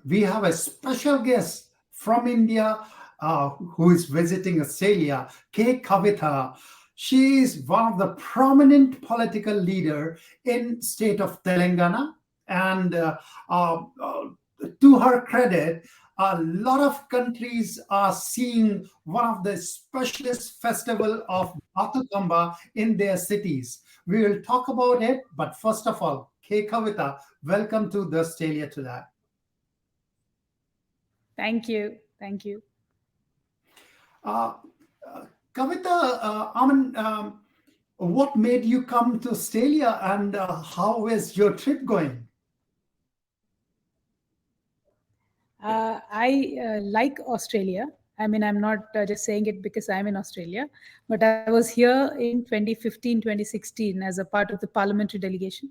we have a special guest from India who is visiting Australia, K. Kavitha. She is one of the prominent political leader in state of Telangana, and uh, uh, to her credit, a lot of countries are seeing one of the specialist festival of Bathukamba in their cities. We will talk about it, but first of all, K. Kavitha, welcome to the Australia Today. Thank you. Thank you. Uh, Kavitha, what made you come to Australia, and how is your trip going? I like Australia. I mean, I'm not just saying it because I'm in Australia, but I was here in 2015, 2016 as a part of the parliamentary delegation.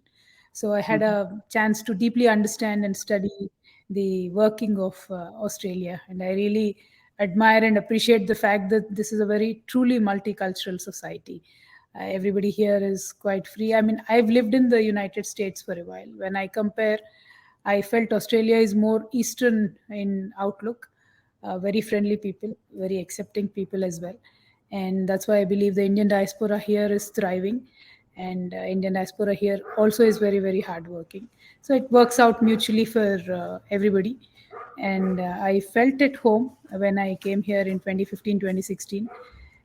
So I had Mhm. a chance to deeply understand and study the working of Australia. And I really admire and appreciate the fact that this is a very truly multicultural society. Everybody here is quite free. I mean, I've lived in the United States for a while. When I compare, I felt Australia is more Eastern in outlook, very friendly people, very accepting people as well. And that's why I believe the Indian diaspora here is thriving. And Indian diaspora here also is very, very hardworking. So it works out mutually for everybody. And I felt at home when I came here in 2015, 2016.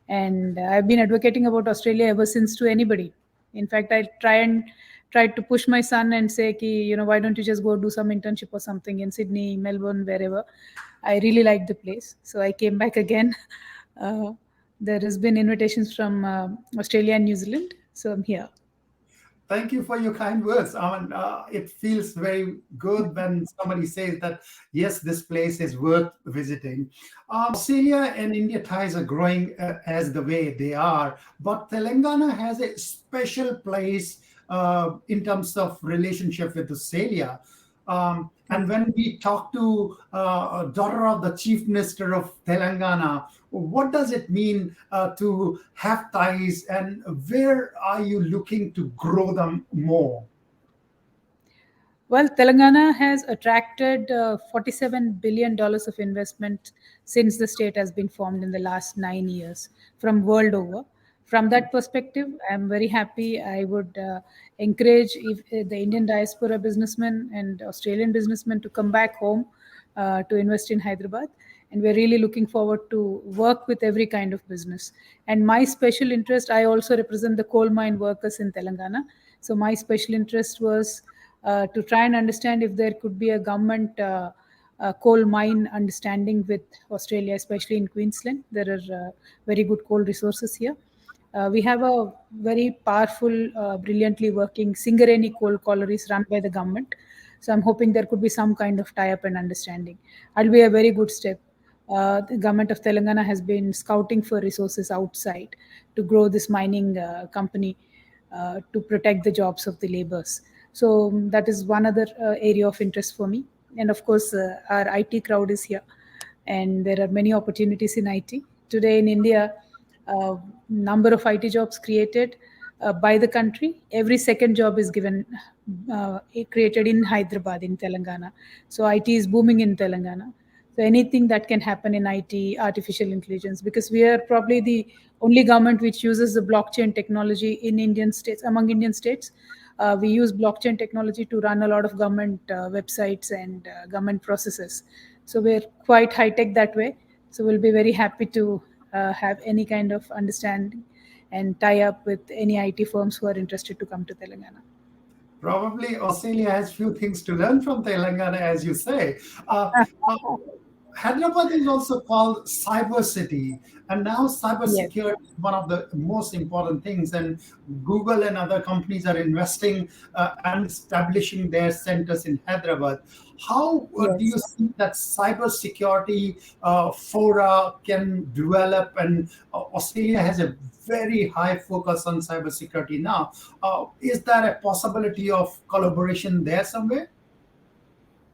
And I've been advocating about Australia ever since to anybody. In fact, I tried to push my son and say, Ki, why don't you just go do some internship or something in Sydney, Melbourne, wherever. I really liked the place, so I came back again. Uh, there has been invitations from Australia and New Zealand, so I'm here. Thank you for your kind words. It feels very good when somebody says that, yes, this place is worth visiting. Australia and India ties are growing as the way they are, but Telangana has a special place in terms of relationship with Australia. And when we talk to a daughter of the chief minister of Telangana, what does it mean to have ties, and where are you looking to grow them more? Well, Telangana has attracted $47 billion of investment since the state has been formed in the last 9 years from world over. From that perspective, I'm very happy. I would encourage the Indian diaspora businessmen and Australian businessmen to come back home to invest in Hyderabad. And we're really looking forward to work with every kind of business. And my special interest, I also represent the coal mine workers in Telangana. So my special interest was to try and understand if there could be a government coal mine understanding with Australia, especially in Queensland. There are very good coal resources here. We have a very powerful, brilliantly working Singareni coal collieries run by the government. So I'm hoping there could be some kind of tie-up and understanding. That'll be a very good step. The government of Telangana has been scouting for resources outside to grow this mining company to protect the jobs of the laborers. So that is one other area of interest for me. And of course, our IT crowd is here, and there are many opportunities in IT today in India. Number of IT jobs created by the country. Every second job is given created in Hyderabad in Telangana. So IT is booming in Telangana. So anything that can happen in IT, artificial intelligence, because we are probably the only government which uses the blockchain technology in Indian states, among Indian states. We use blockchain technology to run a lot of government websites and government processes. So we're quite high tech that way. So we'll be very happy to have any kind of understanding and tie up with any IT firms who are interested to come to Telangana. Probably Australia has few things to learn from Telangana, as you say. Uh, uh, Hyderabad is also called cyber city, and now cyber Yes. security is one of the most important things. And Google and other companies are investing and establishing their centers in Hyderabad. How do you Yes. see that cyber security fora can develop? And Australia has a very high focus on cyber security now. Is there a possibility of collaboration there somewhere?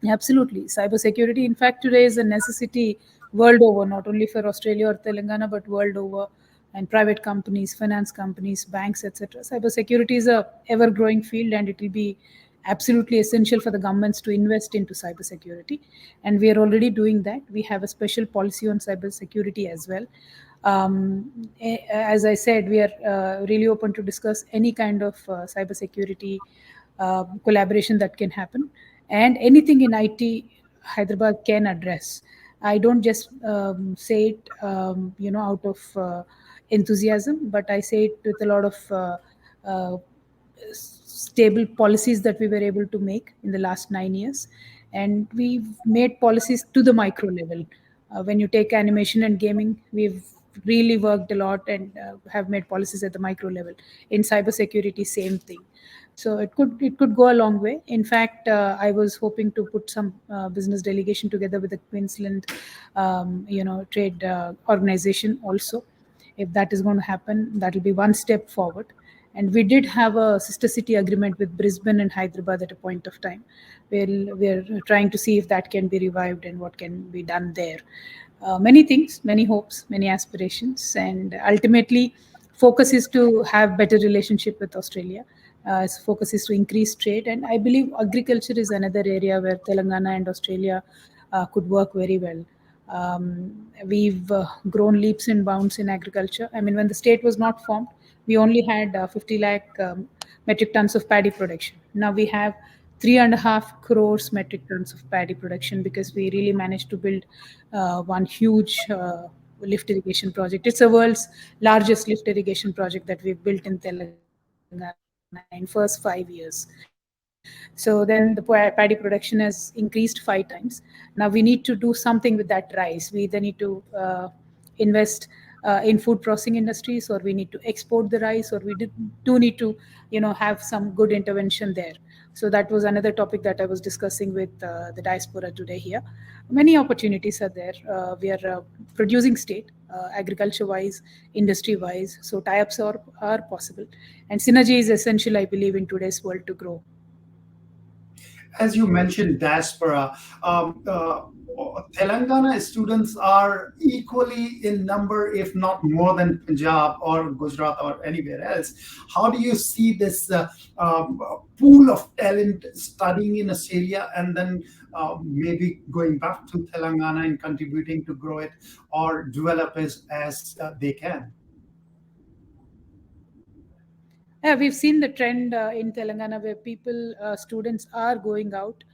Absolutely. Cybersecurity, in fact, today is a necessity world over, not only for Australia or Telangana, but world over. And private companies, finance companies, banks, etc. Cybersecurity is a ever-growing field, and it will be absolutely essential for the governments to invest into cybersecurity, and we are already doing that. We have a special policy on cybersecurity as well. As I said, we are really open to discuss any kind of cybersecurity collaboration that can happen, and anything in IT Hyderabad can address. I don't just say it, out of enthusiasm, but I say it with a lot of uh, stable policies that we were able to make in the last 9 years. And we've made policies to the micro level. When you take animation and gaming, we've really worked a lot and have made policies at the micro level. In cybersecurity, same thing. So it could go a long way. In fact, I was hoping to put some business delegation together with the Queensland, trade organization also. If that is going to happen, that will be one step forward. And we did have a sister city agreement with Brisbane and Hyderabad at a point of time. We're trying to see if that can be revived and what can be done there. Many things, many hopes, many aspirations, and ultimately, focus is to have better relationship with Australia. Focus is to increase trade, and I believe agriculture is another area where Telangana and Australia could work very well. We've grown leaps and bounds in agriculture. I mean, when the state was not formed, we only had 50 lakh metric tons of paddy production. Now we have 3.5 crores metric tons of paddy production because we really managed to build one huge lift irrigation project. It's the world's largest lift irrigation project that we've built in Telangana in first 5 years. So then the paddy production has increased 5 times. Now we need to do something with that rice. We either need to invest in food processing industries, or we need to export the rice, or we do need to have some good intervention there. So that was another topic that I was discussing with the diaspora today here. Many opportunities are there. We are a producing state, agriculture wise, industry wise, so tie-ups are possible, and synergy is essential, I believe, in today's world to grow. As you mentioned, diaspora, Telangana students are equally in number, if not more than Punjab or Gujarat or anywhere else. How do you see this pool of talent studying in Australia and then maybe going back to Telangana and contributing to grow it or develop as they can? Yeah, we've seen the trend in Telangana where students are going out,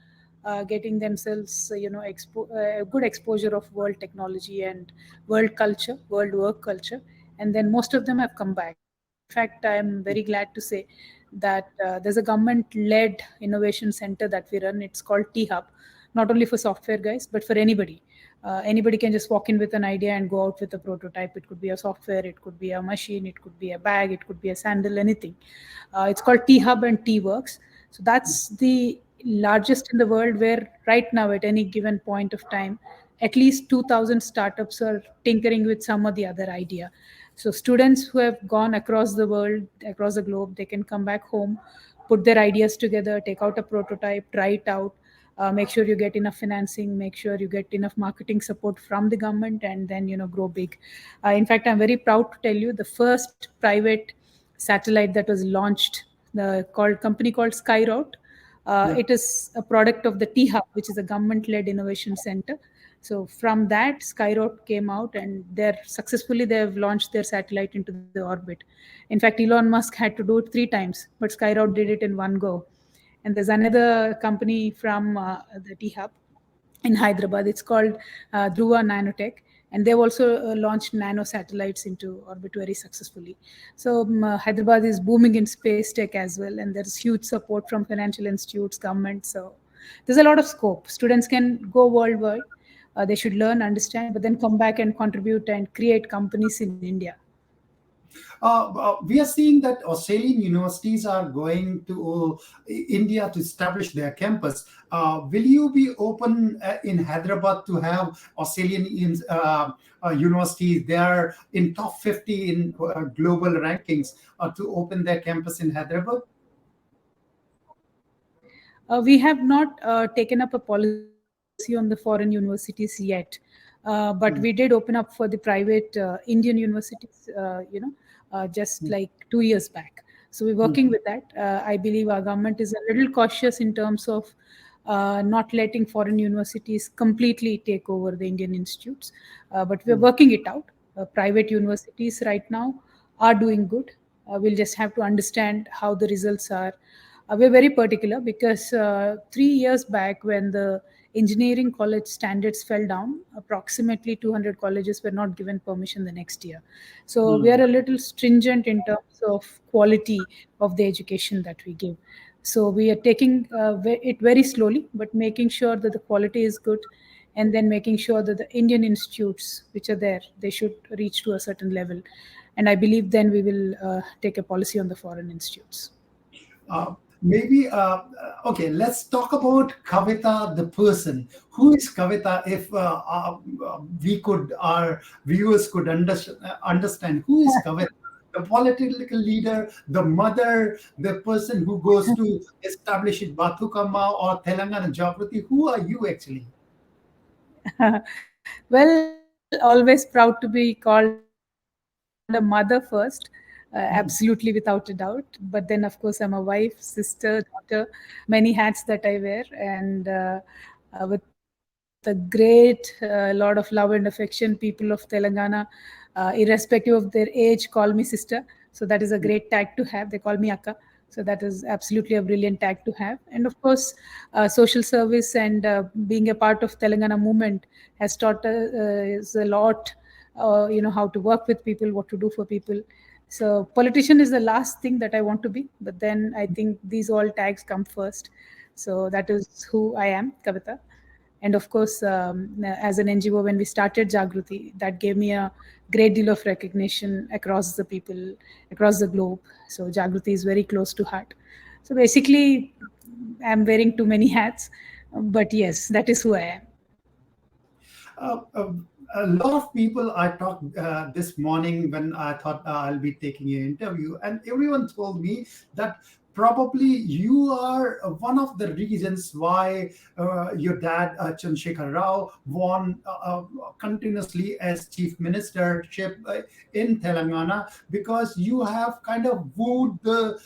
getting themselves, good exposure of world technology and world culture, world work culture, and then most of them have come back. In fact, I am very glad to say that there's a government-led innovation center that we run. It's called T Hub, not only for software guys, but for anybody. Anybody can just walk in with an idea and go out with a prototype. It could be a software, it could be a machine, it could be a bag, it could be a sandal, anything. It's called T Hub and T Works. So that's the largest in the world, where right now at any given point of time, at least 2,000 startups are tinkering with some or the other idea. So students who have gone across the world, across the globe, they can come back home, put their ideas together, take out a prototype, try it out, make sure you get enough financing, make sure you get enough marketing support from the government, and then grow big. In fact, I'm very proud to tell you the first private satellite that was launched, the called company called Skyroute. Yeah. It is a product of the T Hub, which is a government-led innovation center. So from that, Skyroute came out, and they have launched their satellite into the orbit. In fact, Elon Musk had to do it 3 times, but Skyroute did it in one go. And there's another company from the T Hub in Hyderabad. It's called Dhruva Nanotech, and they've also launched nano satellites into orbit very successfully. So Hyderabad is booming in space tech as well, and there's huge support from financial institutes, government. So there's a lot of scope. Students can go worldwide. They should learn, understand, but then come back and contribute and create companies in India. We are seeing that Australian universities are going to India to establish their campus. Will you be open in Hyderabad to have Australian universities? They are in top 50 in global rankings to open their campus in Hyderabad. We have not taken up a policy on the foreign universities yet, but we did open up for the private Indian universities, just like 2 years back. So So we're working with that. I believe our government is a little cautious in terms of not letting foreign universities completely take over the Indian institutes, but we're working it out. Private universities right now are doing good. We'll just have to understand how the results are. We're very particular because 3 years back, when the engineering college standards fell down, approximately 200 colleges were not given permission the next year. So we are a little stringent in terms of quality of the education that we give. So we are taking it very slowly, but making sure that the quality is good, and then making sure that the Indian institutes which are there, they should reach to a certain level. And I believe then we will take a policy on the foreign institutes. Uh, maybe okay. Let's talk about Kavitha, the person. Who is Kavitha? If we could, our viewers could understand who is Kavitha. The political leader, the mother, the person who goes to establish it, Bathukama or Telangana Jagrati. Who are you actually? Well, always proud to be called a mother first, absolutely without a doubt. But then, of course, I'm a wife, sister, daughter, many hats that I wear, and with a great lot of love and affection, people of Telangana, irrespective of their age, call me sister. So that is a great tag to have. They call me Akka. So that is absolutely a brilliant tag to have. And of course, social service and being a part of Telangana movement has taught us a lot. How to work with people, what to do for people. So politician is the last thing that I want to be, but then I think these all tags come first. So that is who I am, Kavitha. And of course, as an NGO, when we started Jagruti, that gave me a great deal of recognition across the people, across the globe. So Jagruti is very close to heart. So basically, I'm wearing too many hats, but yes, that is who I am. Uh, uh, a lot of people I talked this morning when I thought I'll be taking an interview, and everyone told me that probably you are one of the reasons why your dad, Chandrasekhar Rao, won continuously as chief ministership in Telangana, because you have kind of wooed the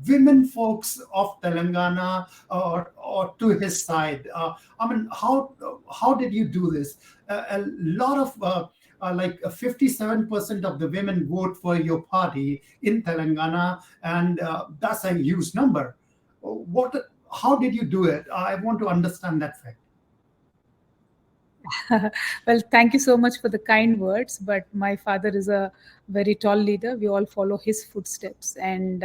women folks of Telangana or to his side. I mean, how did you do this? A lot of like 57% of the women vote for your party in Telangana, and that's a huge number. What? How did you do it? I want to understand that fact. Well, thank you so much for the kind words. But my father is a very tall leader. We all follow his footsteps, and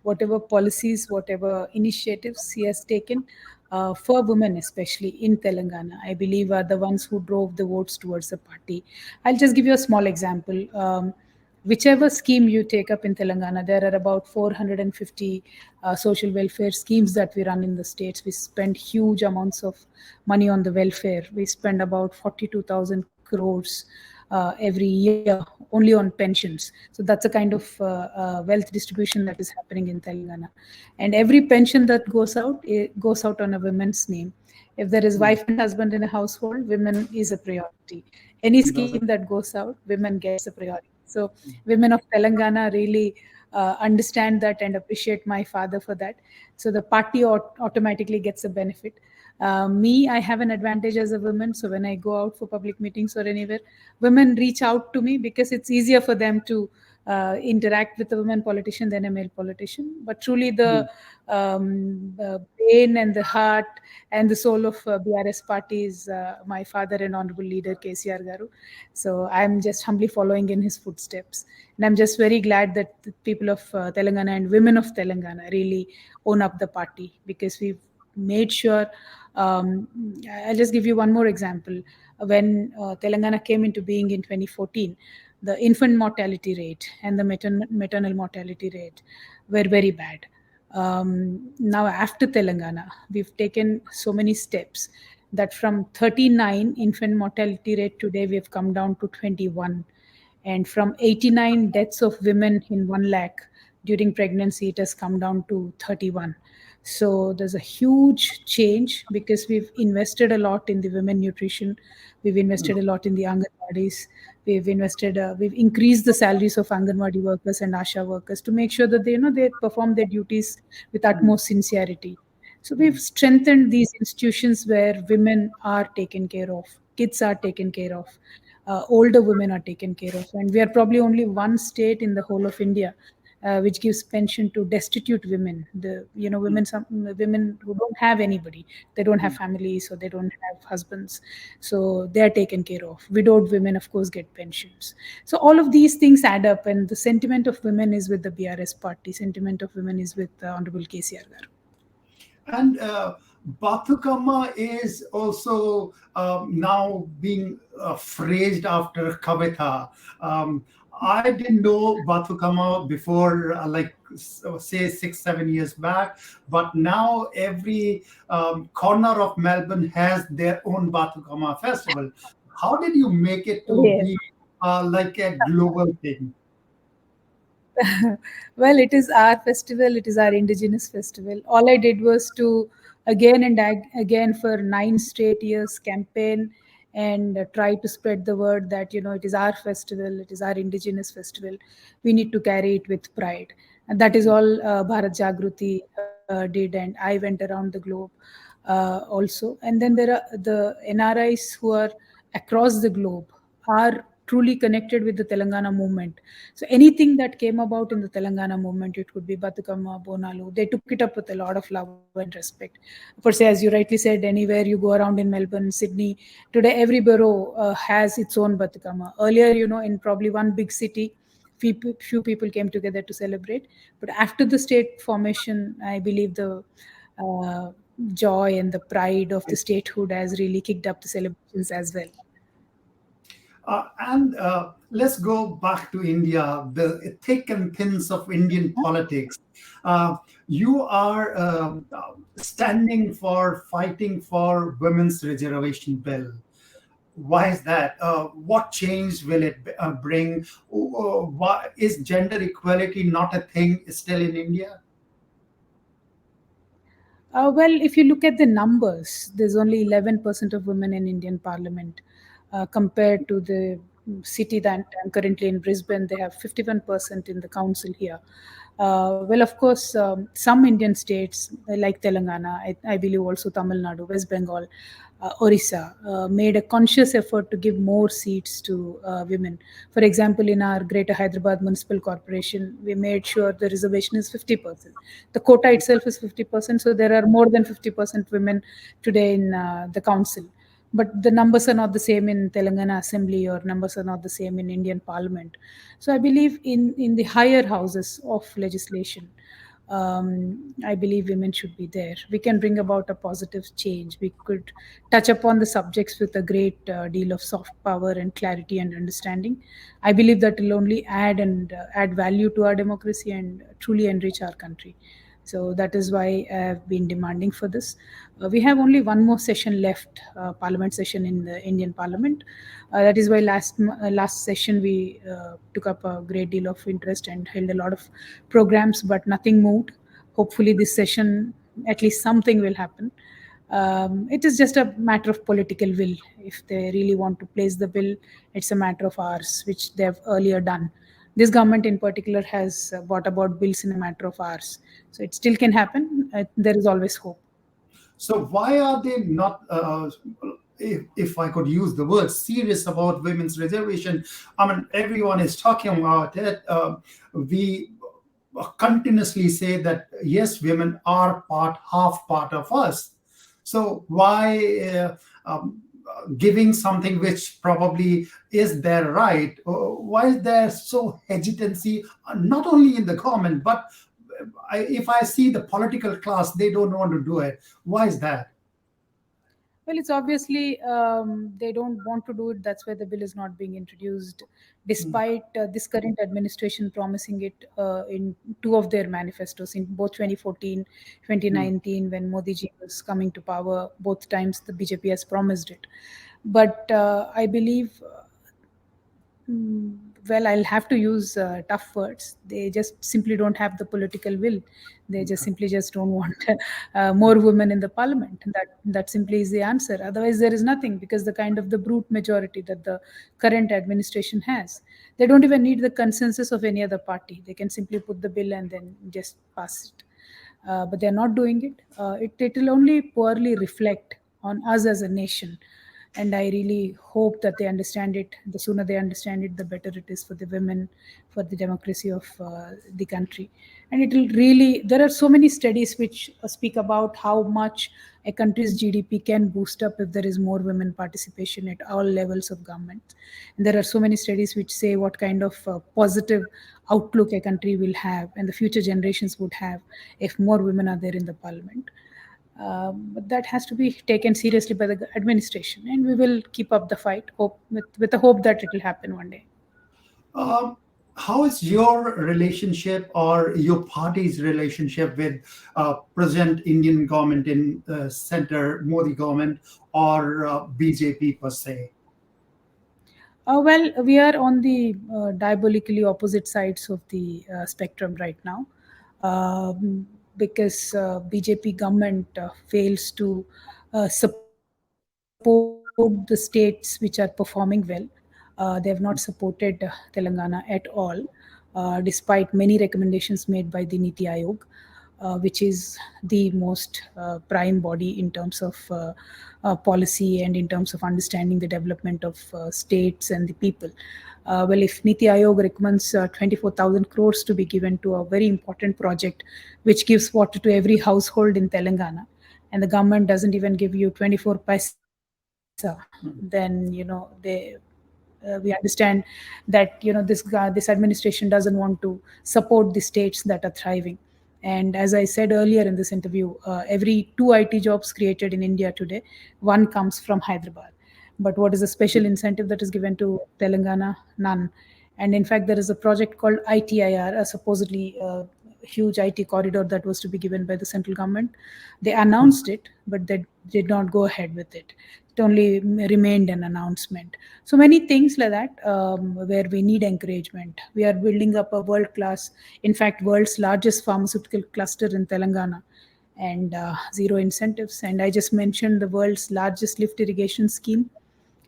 whatever policies, whatever initiatives he has taken for women, especially in Telangana, I believe are the ones who drove the votes towards the party. I'll just give you a small example. Whichever scheme you take up in Telangana, there are about 450 social welfare schemes that we run in the states. We spend huge amounts of money on the welfare. We spend about 42,000 crores every year only on pensions. So that's a kind of wealth distribution that is happening in Telangana. And every pension that goes out, it goes out on a woman's name. If there is wife and husband in a household, women is a priority. Any That's scheme that goes out, women gets a priority. So women of Telangana really understand that and appreciate my father for that. So the party automatically gets a benefit. Me, I have an advantage as a woman. So when I go out for public meetings or anywhere, women reach out to me because it's easier for them to interact with a woman politician than a male politician. But truly, the brain and the heart and the soul of BRS party is my father and honorable leader KCR Garu. So I'm just humbly following in his footsteps, and I'm just very glad that the people of Telangana and women of Telangana really own up the party, because we've made sure. Um, I'll just give you one more example. When Telangana came into being in 2014, the infant mortality rate and the maternal mortality rate were very bad. Now, after Telangana, we've taken so many steps that from 39 infant mortality rate today, we've come down to 21. And from 89 deaths of women in 1 lakh during pregnancy, it has come down to 31. So there's a huge change because we've invested a lot in the women nutrition, we've invested a lot in the Anganwadis, we've increased the salaries of Anganwadi workers and Asha workers to make sure that they perform their duties with utmost sincerity. So we've strengthened these institutions where women are taken care of, kids are taken care of, older women are taken care of, and we are probably only one state in the whole of India which gives pension to destitute women. Some women who don't have anybody, they don't have families or they don't have husbands, so they are taken care of. Widowed women, of course, get pensions. So all of these things add up, and the sentiment of women is with the BRS party. Sentiment of women is with Honorable KCR Garu. And Bathukama is also now being phrased after Kavitha. Um, I didn't know Bathukama before, say 6, 7 years back, but now every corner of Melbourne has their own Bathukama festival. How did you make it to Yes. be like a global thing? Well, it is our festival, it is our indigenous festival. All I did was to again and again for 9 straight years campaign and try to spread the word that it is our festival, it is our indigenous festival. We need to carry it with pride, and that is all Bharat Jagruti did, and I went around the globe also. And then there are the NRIs who are across the globe are truly connected with the Telangana movement. So anything that came about in the Telangana movement, it could be Batukama, Bonalu, they took it up with a lot of love and respect. For say, as you rightly said, anywhere you go around in Melbourne, Sydney, today every borough has its own Batukama. Earlier, in probably one big city, few people came together to celebrate. But after the state formation, I believe the uh, joy and the pride of the statehood has really kicked up the celebrations as well. And let's go back to India, the thick and thins of Indian politics. You are standing for fighting for women's reservation bill. Why is that? What change will it bring? Why, is gender equality not a thing still in India? Well, if you look at the numbers, there's only 11% of women in Indian Parliament compared to the city that I'm currently in, Brisbane. They have 51% in the council here. Well, of course, some Indian states like Telangana, I believe also Tamil Nadu, West Bengal, Orissa, made a conscious effort to give more seats to women. For example, in our Greater Hyderabad Municipal Corporation, we made sure the reservation is 50%. The quota itself is 50%, so there are more than 50% women today in the council. But the numbers are not the same in Telangana Assembly, or numbers are not the same in Indian Parliament. So I believe in the higher houses of legislation, I believe women should be there. We can bring about a positive change. We could touch upon the subjects with a great deal of soft power and clarity and understanding. I believe that will only add value to our democracy and truly enrich our country. So that is why I've been demanding for this. We have only one more session left, Parliament session in the Indian Parliament. That is why last session we took up a great deal of interest and held a lot of programs, but nothing moved. Hopefully, this session, at least something will happen. It is just a matter of political will. If they really want to place the bill, it's a matter of hours, which they have earlier done. This government in particular has brought about bills in a matter of hours. So it still can happen. There is always hope. So why are they not, if I could use the word, serious about women's reservation? I mean, everyone is talking about it. We continuously say that yes, women are half part of us. So why giving something which probably is their right? Why is there so hesitancy, not only in the government, but if I see the political class, they don't want to do it. Why is that? Well, it's obviously they don't want to do it. That's why the bill is not being introduced, despite this current administration promising it in two of their manifestos in both 2014, Mm. 2019, when Modi ji was coming to power. Both times the BJP has promised it. But I believe well, I'll have to use tough words. They just simply don't have the political will. They just simply just don't want more women in the parliament. That simply is the answer. Otherwise, there is nothing, because the kind of the brute majority that the current administration has, they don't even need the consensus of any other party. They can simply put the bill and then just pass it. But they're not doing it. It will only poorly reflect on us as a nation. And I really hope that they understand it. The sooner they understand it, the better it is for the women, for the democracy of the country. And it will really, there are so many studies which speak about how much a country's GDP can boost up if there is more women participation at all levels of government. And there are so many studies which say what kind of positive outlook a country will have and the future generations would have if more women are there in the parliament. But that has to be taken seriously by the administration, and we will keep up the fight, with the hope that it will happen one day. Um, how is your relationship or your party's relationship with present Indian government in center, Modi government, or BJP per se? Well, we are on the diabolically opposite sides of the spectrum right now, because BJP government fails to support the states which are performing well. They have not supported Telangana at all, despite many recommendations made by the Niti Aayog, which is the most prime body in terms of policy and in terms of understanding the development of states and the people. Well, if Niti Aayog recommends 24,000 crores to be given to a very important project which gives water to every household in Telangana, and the government doesn't even give you 24 paisa, then we understand that this administration doesn't want to support the states that are thriving. And as I said earlier in this interview, every two IT jobs created in India today, one comes from Hyderabad. But what is the special incentive that is given to Telangana? None. And in fact, there is a project called ITIR, a supposedly huge IT corridor that was to be given by the central government. They announced it, but they did not go ahead with it. It only remained an announcement. So many things like that, where we need encouragement. We are building up a world class, in fact, world's largest pharmaceutical cluster in Telangana, and zero incentives. And I just mentioned the world's largest lift irrigation scheme,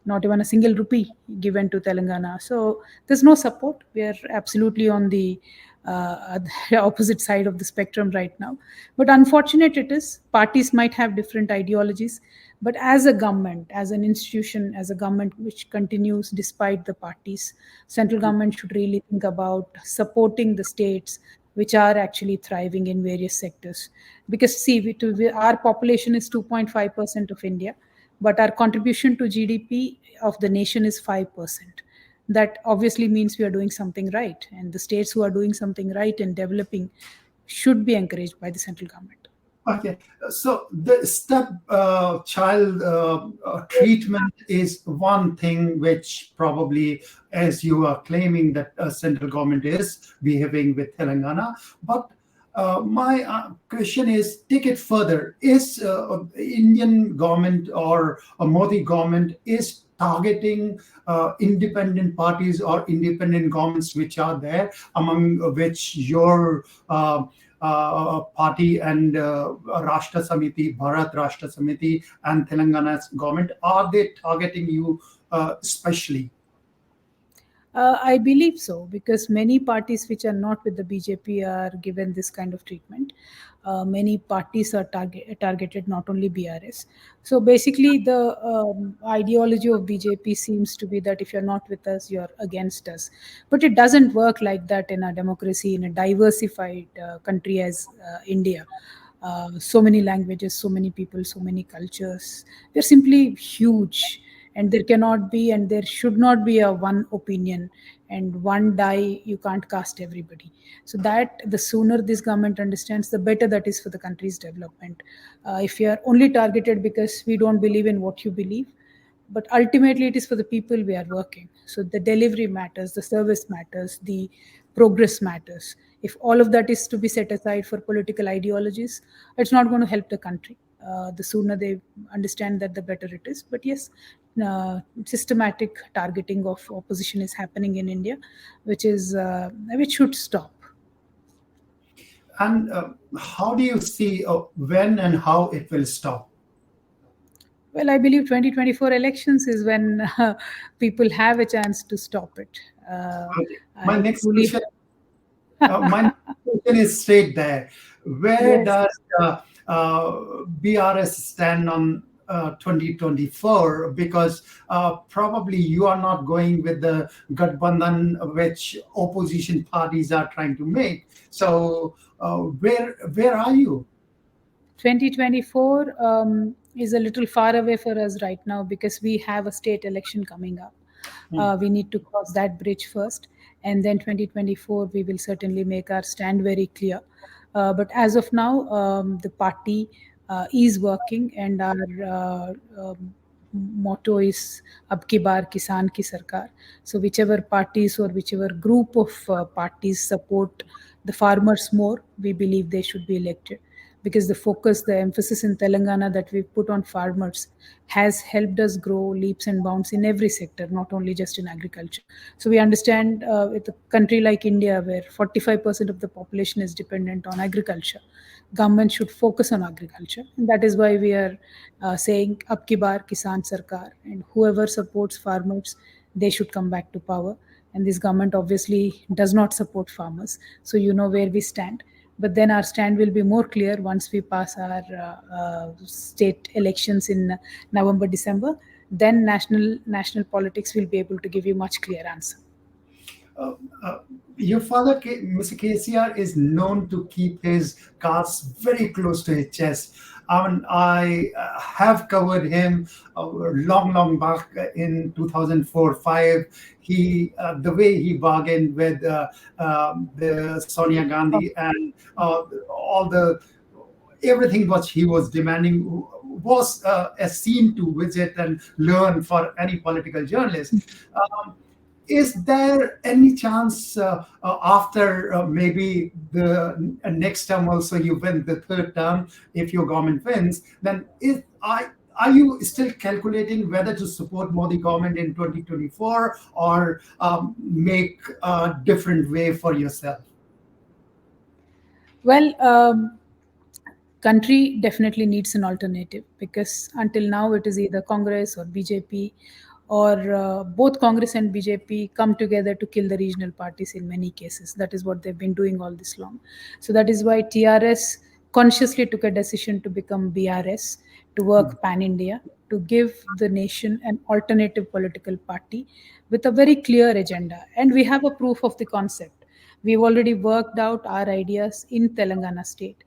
not even a single rupee given to Telangana. So there's no support. We are absolutely on the opposite side of the spectrum right now. But unfortunate it is, parties might have different ideologies, but as a government, as an institution, as a government which continues despite the parties, central government should really think about supporting the states which are actually thriving in various sectors. Because see, our population is 2.5% of India, but our contribution to GDP of the nation is 5%. That obviously means we are doing something right, and the states who are doing something right and developing should be encouraged by the central government. Okay, so the step child treatment is one thing which probably, as you are claiming, that central government is behaving with Telangana. But my question is, take it further. Is Indian government or a Modi government is targeting independent parties or independent governments which are there, among which your party and Rashtra Samiti, Bharat Rashtra Samithi, and Telangana's government, are they targeting you especially? I believe so, because many parties which are not with the BJP are given this kind of treatment. Many parties are targeted, not only BRS. So basically, the ideology of BJP seems to be that if you're not with us, you're against us. But it doesn't work like that in a democracy, in a diversified country as India. So many languages, so many people, so many cultures. They're simply huge, and there cannot be and there should not be a one opinion and one die. You can't cast everybody. So that the sooner this government understands, the better that is for the country's development. If you are only targeted because we don't believe in what you believe, but ultimately it is for the people we are working. So the delivery matters, the service matters, the progress matters. If all of that is to be set aside for political ideologies, it's not going to help the country. The sooner they understand that, the better it is. But yes, systematic targeting of opposition is happening in India, which should stop. And how do you see when and how it will stop? Well, I believe 2024 elections is when people have a chance to stop it. Okay. My I next truly, question my next question is straight there. Where yes, does BRS stand on 2024? Because probably you are not going with the Gadbandhan which opposition parties are trying to make. So where are you? 2024 is a little far away for us right now because we have a state election coming up. Hmm. We need to cross that bridge first, and then 2024 we will certainly make our stand very clear. But as of now, the party is working, and our motto is "Ab ki baar Kisan ki Sarkar." So whichever parties or whichever group of parties support the farmers more, we believe they should be elected, because the focus, the emphasis in Telangana that we've put on farmers has helped us grow leaps and bounds in every sector, not only just in agriculture. So we understand with a country like India, where 45% of the population is dependent on agriculture, government should focus on agriculture. And that is why we are saying, Ab ki baar Kisan Sarkar, and whoever supports farmers, they should come back to power. And this government obviously does not support farmers. So you know where we stand. But then our stand will be more clear once we pass our state elections in November, December. Then national politics will be able to give you much clear answer. uh, uh, your father, Mr. KCR, is known to keep his cards very close to his chest. I mean, I have covered him long back in 2004-5. The way he bargained with the Sonia Oh, Gandhi and all the everything what he was demanding was a scene to visit and learn for any political journalist. Um, is there any chance after maybe the next term also you win the third term, if your government wins, then are you still calculating whether to support Modi government in 2024 or make a different way for yourself? well, country definitely needs an alternative, because until now it is either Congress or BJP, or both Congress and BJP come together to kill the regional parties in many cases. That is what they've been doing all this long. So that is why TRS consciously took a decision to become BRS, to work pan India, to give the nation an alternative political party with a very clear agenda. And we have a proof of the concept. We've already worked out our ideas in Telangana state.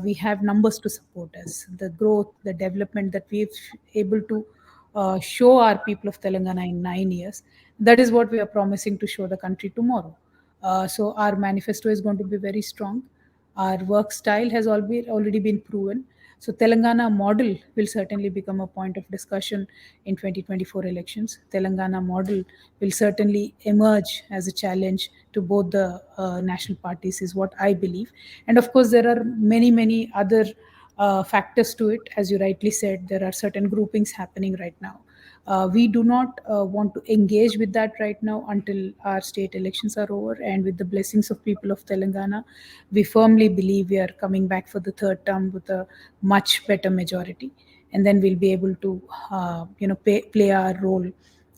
We have numbers to support us. The growth, the development that we've able to show our people of Telangana in 9 years, that is what we are promising to show the country tomorrow. So our manifesto is going to be very strong. Our work style has already been proven. So Telangana model will certainly become a point of discussion in 2024 elections. Telangana model will certainly emerge as a challenge to both the national parties, is what I believe. And of course, there are many other factors to it. As you rightly said, there are certain groupings happening right now. We do not want to engage with that right now until our state elections are over. And with the blessings of people of Telangana, we firmly believe we are coming back for the third term with a much better majority. And then we'll be able to, play our role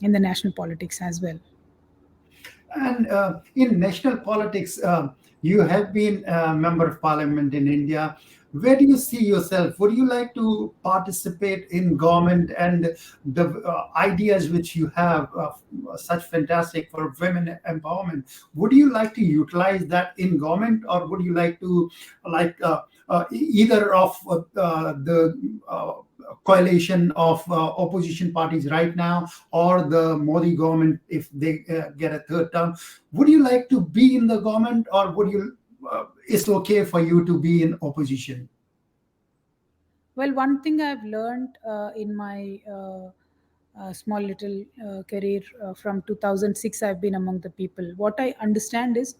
in the national politics as well. And in national politics, you have been a member of parliament in India. Where do you see yourself? Would you like to participate in government and the ideas which you have, such fantastic for women empowerment? Would you like to utilize that in government, or would you like to, like, either of the coalition of opposition parties right now, or the Modi government if they get a third term? Would you like to be in the government, or would you? It's okay for you to be in opposition. Well, one thing I've learned in my small little career from 2006, I've been among the people. What I understand is,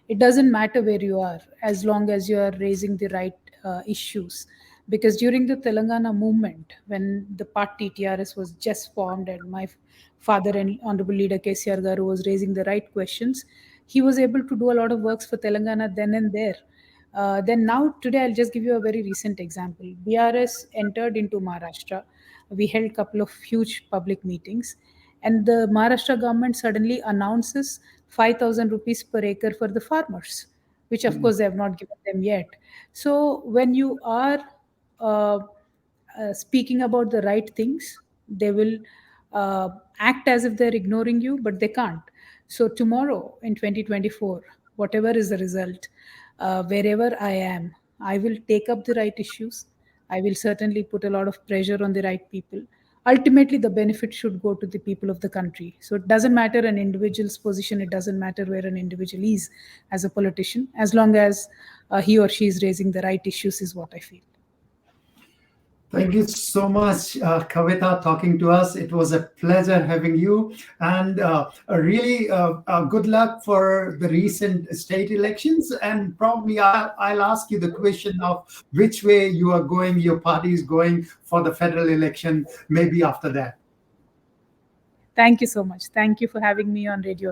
it doesn't matter where you are as long as you are raising the right issues. Because during the Telangana movement, when the party TRS was just formed and my father and Honorable Leader KCR Garu was raising the right questions, he was able to do a lot of works for Telangana then and there. Then now today I'll just give you a very recent example. BRS entered into Maharashtra. We held a couple of huge public meetings, and the Maharashtra government suddenly announces 5,000 rupees per acre for the farmers, which of course they have not given them yet. So when you are uh, speaking about the right things, they will act as if they're ignoring you, but they can't. So tomorrow in 2024, whatever is the result, wherever I am, I will take up the right issues. I will certainly put a lot of pressure on the right people. Ultimately, the benefit should go to the people of the country. So it doesn't matter an individual's position, it doesn't matter where an individual is as a politician, as long as he or she is raising the right issues, is what I feel. Thank you so much, Kavita, talking to us. It was a pleasure having you. And really good luck for the recent state elections. And probably I'll ask you the question of which way you are going, your party is going for the federal election, maybe after that. Thank you so much. Thank you for having me on Radio